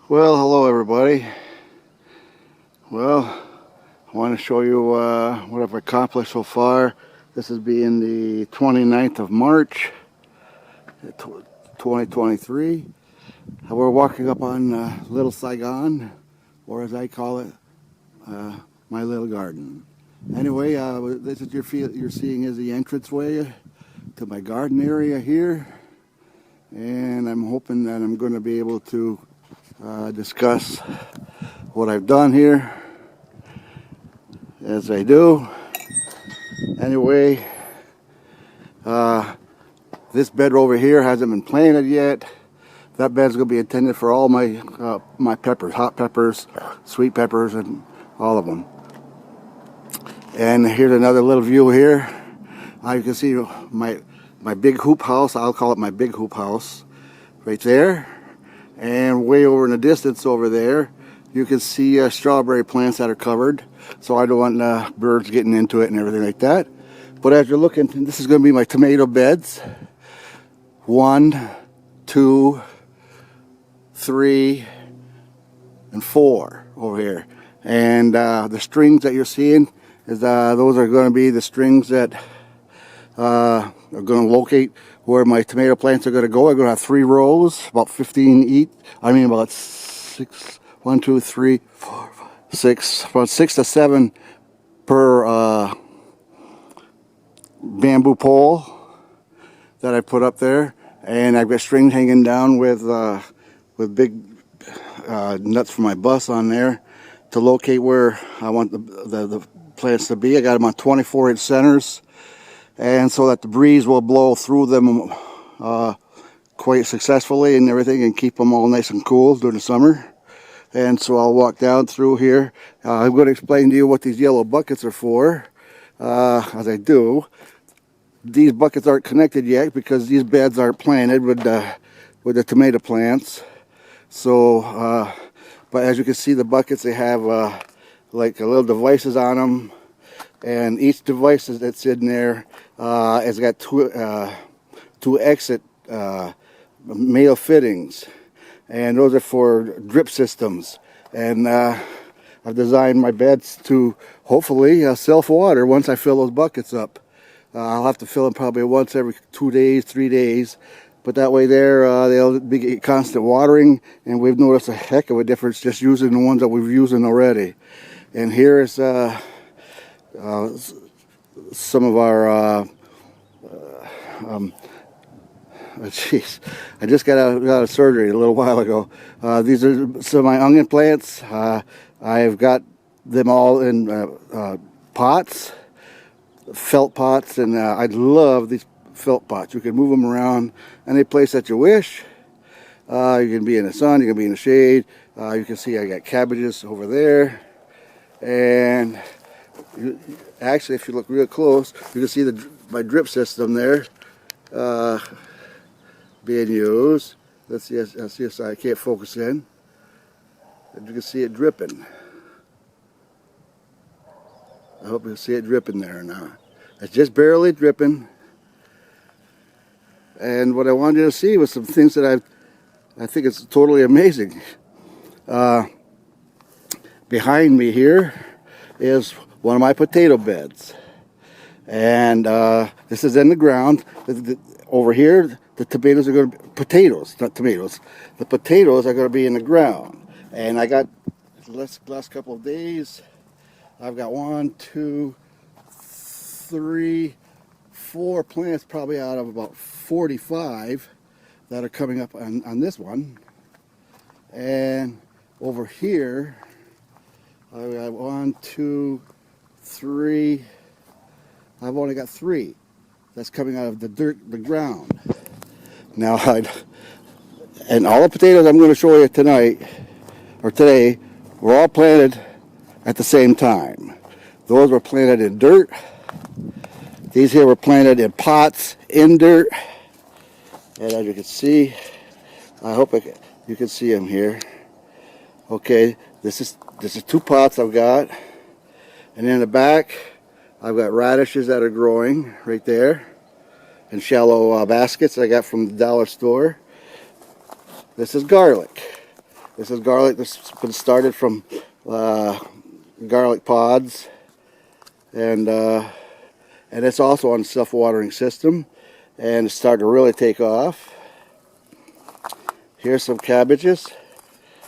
Well, hello everybody. Well, I want to show you what I've accomplished so far. This is being the 29th of March, 2023. We're walking up on Little Saigon, or as I call it, my little garden. Anyway, this is you're seeing is the entranceway to my garden area here, and I'm hoping that I'm going to be able to discuss what I've done here as I do. Anyway, this bed over here hasn't been planted yet. That bed's going to be intended for all my my peppers, hot peppers, sweet peppers, and all of them. And here's another little view here. You can see my big hoop house. I'll call it my big hoop house right there. And way over in the distance over there, you can see strawberry plants that are covered. So I don't want birds getting into it and everything like that. But as you're looking, this is going to be my tomato beds. 1, 2, 3, and 4 over here. And the strings that you're seeing, those are going to be the strings that are going to locate where my tomato plants are going to go. I'm going to have 3 rows, about 15 each. I mean about 6, 1, 2, 3, 4, 5, 6, about 6 to 7 per bamboo pole that I put up there. And I've got string hanging down with big nuts for my bus on there to locate where I want the plants to be. I got them on 24-inch centers, and so that the breeze will blow through them quite successfully and everything, and keep them all nice and cool during the summer. And so I'll walk down through here. I'm going to explain to you what these yellow buckets are for, as I do. These buckets aren't connected yet because these beds aren't planted with the tomato plants. So, but as you can see, the buckets, they have like little devices on them, and each device that's in there has got two exit male fittings, and those are for drip systems. And I've designed my beds to hopefully self-water once I fill those buckets up. I'll have to fill them probably once every 2 days, 3 days, but that way they'll be constant watering, and we've noticed a heck of a difference just using the ones that we've using already. And here is some of our jeez, I just got out of surgery a little while ago. These are some of my onion plants. I've got them all in pots, felt pots, and I love these felt pots. You can move them around any place that you wish. You can be in the sun, you can be in the shade. You can see I got cabbages over there, and actually, if you look real close, you can see my drip system there being used. Let's see if I can't focus in. And you can see it dripping. I hope you see it dripping there now. It's just barely dripping. And what I wanted you to see was some things that I think it's totally amazing. Behind me here is one of my potato beds. And this is in the ground. Over here, the tomatoes are going to be potatoes, not tomatoes. The potatoes are going to be in the ground. And I got, last couple of days, I've got 1, 2, 3, 4 plants probably out of about 45 that are coming up on this one. And over here, I've got 1, 2, 3. I've only got 3 that's coming out of the ground. Now, and all the potatoes I'm going to show you tonight, or today, were all planted at the same time. Those were planted in dirt. These here were planted in pots in dirt. And as you can see, I hope you can see them here. Okay, this is 2 pots I've got. And in the back, I've got radishes that are growing right there in shallow baskets I got from the dollar store. This is garlic. This is garlic that's been started from garlic pods, and it's also on a self-watering system, and it's starting to really take off. Here's some cabbages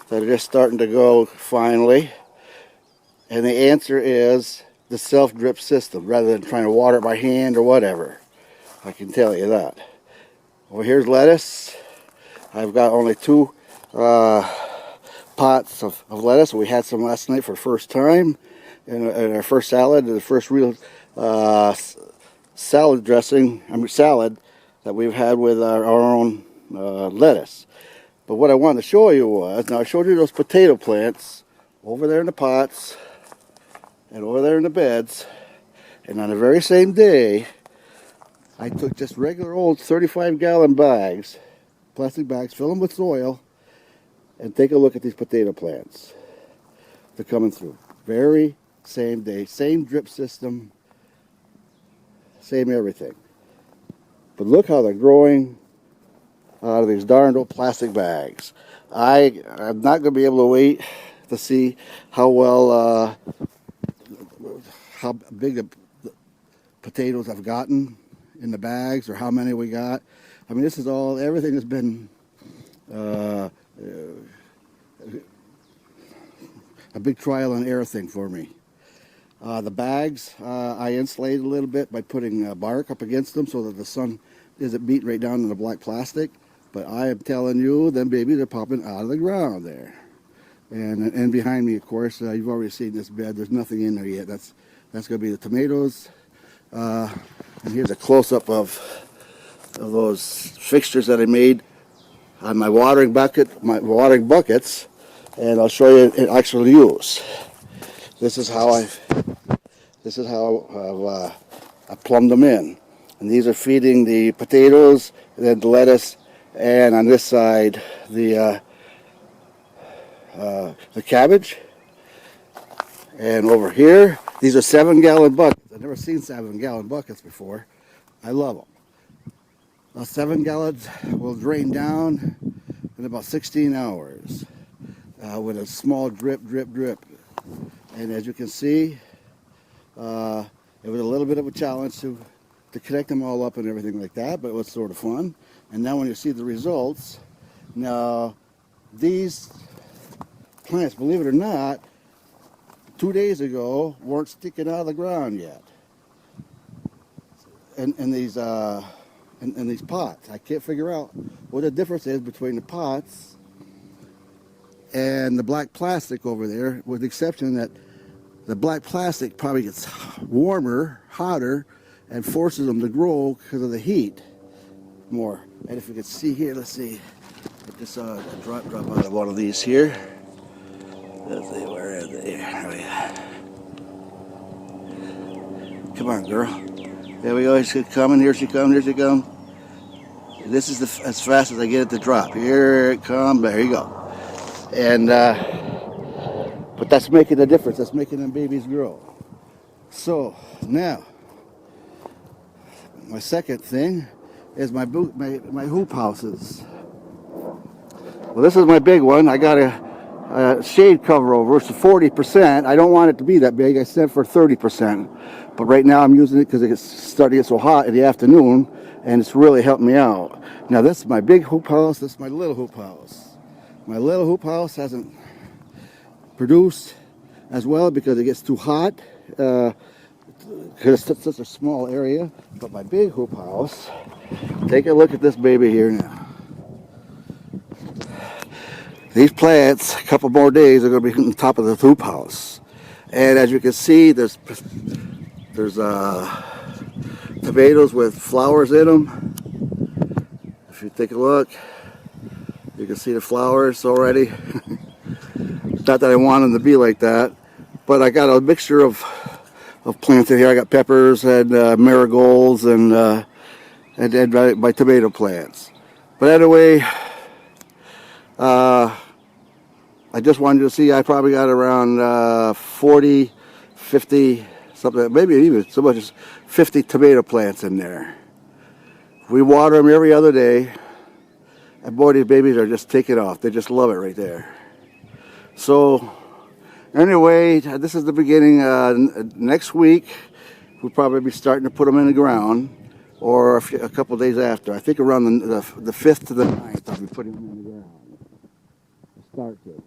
that are just starting to go finally, and the answer is the self-drip system rather than trying to water it by hand or whatever. I can tell you that. Well, here's lettuce. I've got only 2 pots of lettuce. We had some last night for the first time in our first salad, the first real salad that we've had with our own lettuce. But what I wanted to show you was, now I showed you those potato plants over there in the pots and over there in the beds, and on the very same day I took just regular old 35-gallon bags, plastic bags, fill them with soil, and take a look at these potato plants. They're coming through. Very same day, same drip system, same everything. But look how they're growing out of these darned old plastic bags. I'm not going to be able to wait to see how well, how big the potatoes I've gotten in the bags, or how many we got. I mean, this is all, everything has been a big trial and error thing for me. The bags, I insulated a little bit by putting bark up against them so that the sun isn't beating right down on the black plastic. But I am telling you, them babies are popping out of the ground there. And behind me, of course, you've already seen this bed. There's nothing in there yet. That's going to be the tomatoes. And here's a close-up of those fixtures that I made on my watering buckets, and I'll show you in actual use. This is how I plumbed them in, and these are feeding the potatoes, and then the lettuce, and on this side the cabbage. And over here, these are 7-gallon buckets. I've never seen 7-gallon buckets before. I love them. 7 gallons will drain down in about 16 hours with a small drip. And as you can see, it was a little bit of a challenge to connect them all up and everything like that, but it was sort of fun. And now when you see the results, now these plants, believe it or not, 2 days ago weren't sticking out of the ground yet. In these pots, I can't figure out what the difference is between the pots and the black plastic over there, with the exception that the black plastic probably gets warmer, hotter, and forces them to grow because of the heat more. And if you can see here, let's see, I just saw a drop out of one of these here. Let's see, where are they? There we go. Come on, girl. There we go. She's coming. Here she comes. Here she comes. This is as fast as I get it to drop. Here it comes. There you go. And but that's making a difference. That's making them babies grow. So now, my second thing is my hoop houses. Well, this is my big one. I got a shade cover over. It's 40%. I don't want it to be that big. I sent for 30%. But right now I'm using it because it's starting to get so hot in the afternoon, and it's really helped me out. Now this is my big hoop house. This is my little hoop house. My little hoop house hasn't produced as well because it gets too hot. Because it's such a small area. But my big hoop house, take a look at this baby here now. These plants, a couple more days, are going to be on top of the hoop house. And as you can see, there's tomatoes with flowers in them. If you take a look, you can see the flowers already. Not that I want them to be like that, but I got a mixture of plants in here. I got peppers and marigolds and my tomato plants. But anyway, I just wanted to see, I probably got around 40, 50, something, maybe even so much as 50 tomato plants in there. We water them every other day, and boy, these babies are just taking off. They just love it right there. So anyway, this is the beginning. Next week we'll probably be starting to put them in the ground, or a couple days after. I think around the 5th to the 9th I'll be putting them in the ground. Start to.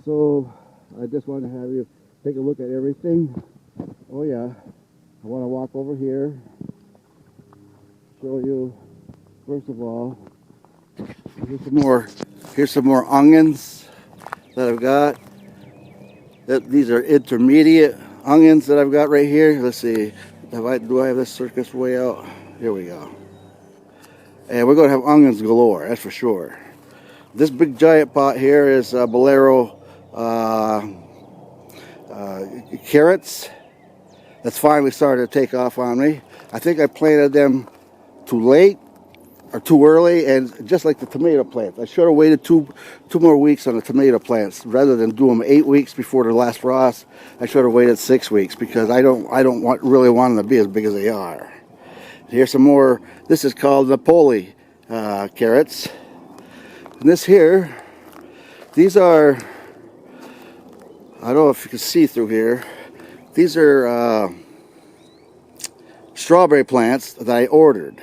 So I just want to have you take a look at everything. Oh yeah, I want to walk over here, show you. First of all, here's some more onions that I've got. These are intermediate onions that I've got right here. Let's see, do I have this circus way out? Here we go. And we're going to have onions galore, that's for sure. This big giant pot here is Bolero carrots. That's finally started to take off on me. I think I planted them too late or too early, and just like the tomato plants, I should have waited two more weeks on the tomato plants rather than do them 8 weeks before the last frost. I should have waited 6 weeks because I don't really want them to be as big as they are. Here's some more. This is called Napoli carrots, and this here, these are, I don't know if you can see through here. These are strawberry plants that I ordered.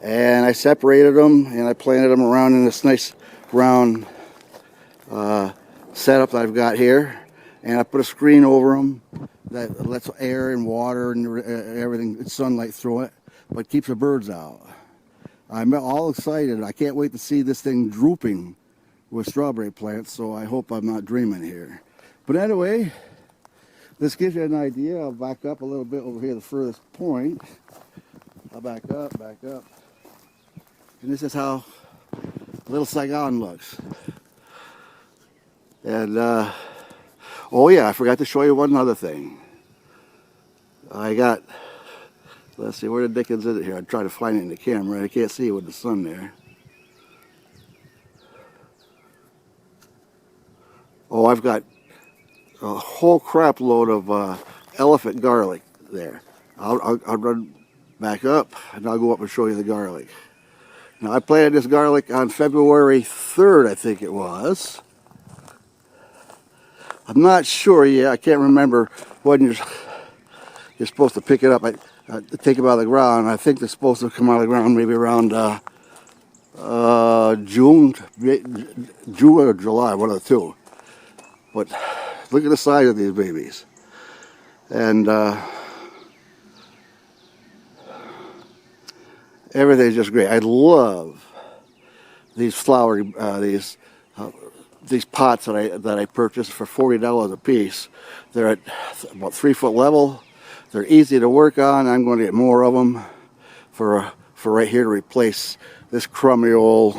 And I separated them and I planted them around in this nice round setup that I've got here. And I put a screen over them that lets air and water and everything, sunlight through it, but keeps the birds out. I'm all excited. I can't wait to see this thing drooping with strawberry plants, so I hope I'm not dreaming here. But anyway, this gives you an idea. I'll back up a little bit over here, the furthest point. I'll back up. And this is how Little Saigon looks. And, oh yeah, I forgot to show you one other thing. I got, let's see, where the dickens is it here? I'm trying to find it in the camera. I can't see it with the sun there. Oh, I've got a whole crap load of elephant garlic there. I'll run back up and I'll go up and show you the garlic. Now I planted this garlic on February 3rd, I think it was. I'm not sure yet. I can't remember when you're supposed to pick it up. Take them out of the ground. I think they're supposed to come out of the ground maybe around June or July, one of the two. But look at the size of these babies. And everything's just great. I love these flowery, these pots that I purchased for $40 a piece. They're at about 3 foot level. They're easy to work on. I'm going to get more of them for right here to replace this crummy old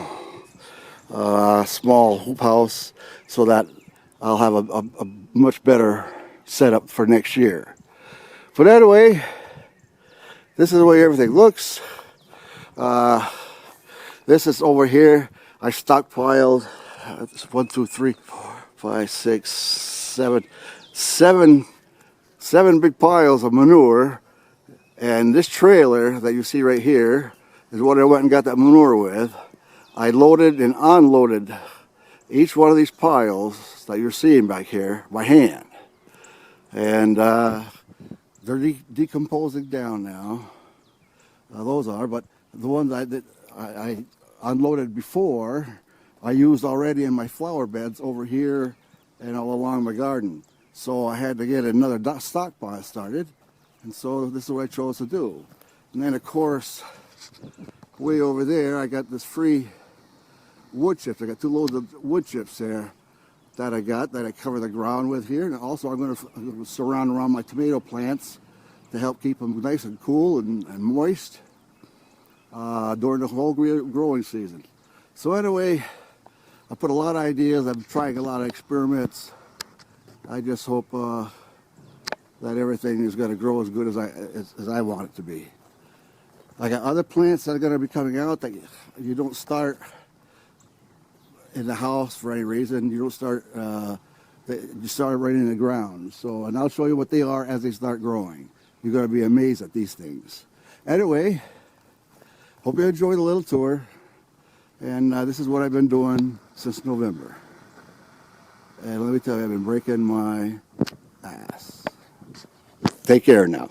small hoop house, so that I'll have a much better setup for next year. But anyway, this is the way everything looks. This is over here. I stockpiled 1, 2, 3, 4, 5, 6, 7 big piles of manure. And this trailer that you see right here is what I went and got that manure with. I loaded and unloaded each one of these piles that you're seeing back here by hand. And they're decomposing down now. Those are, but the ones I unloaded before, I used already in my flower beds over here and all along my garden. So I had to get another stockpile started, and so this is what I chose to do. And then of course, way over there, I got this free wood chips. I got 2 loads of wood chips there that I cover the ground with here. And also I'm going to surround around my tomato plants to help keep them nice and cool and moist during the whole growing season. So anyway, I put a lot of ideas. I'm trying a lot of experiments. I just hope that everything is going to grow as good as I want it to be. I got other plants that are going to be coming out that you don't start in the house for any reason. You don't start, you start right in the ground. So, and I'll show you what they are as they start growing. You're going to be amazed at these things. Anyway, hope you enjoyed the little tour. And this is what I've been doing since November. And let me tell you, I've been breaking my ass. Take care now.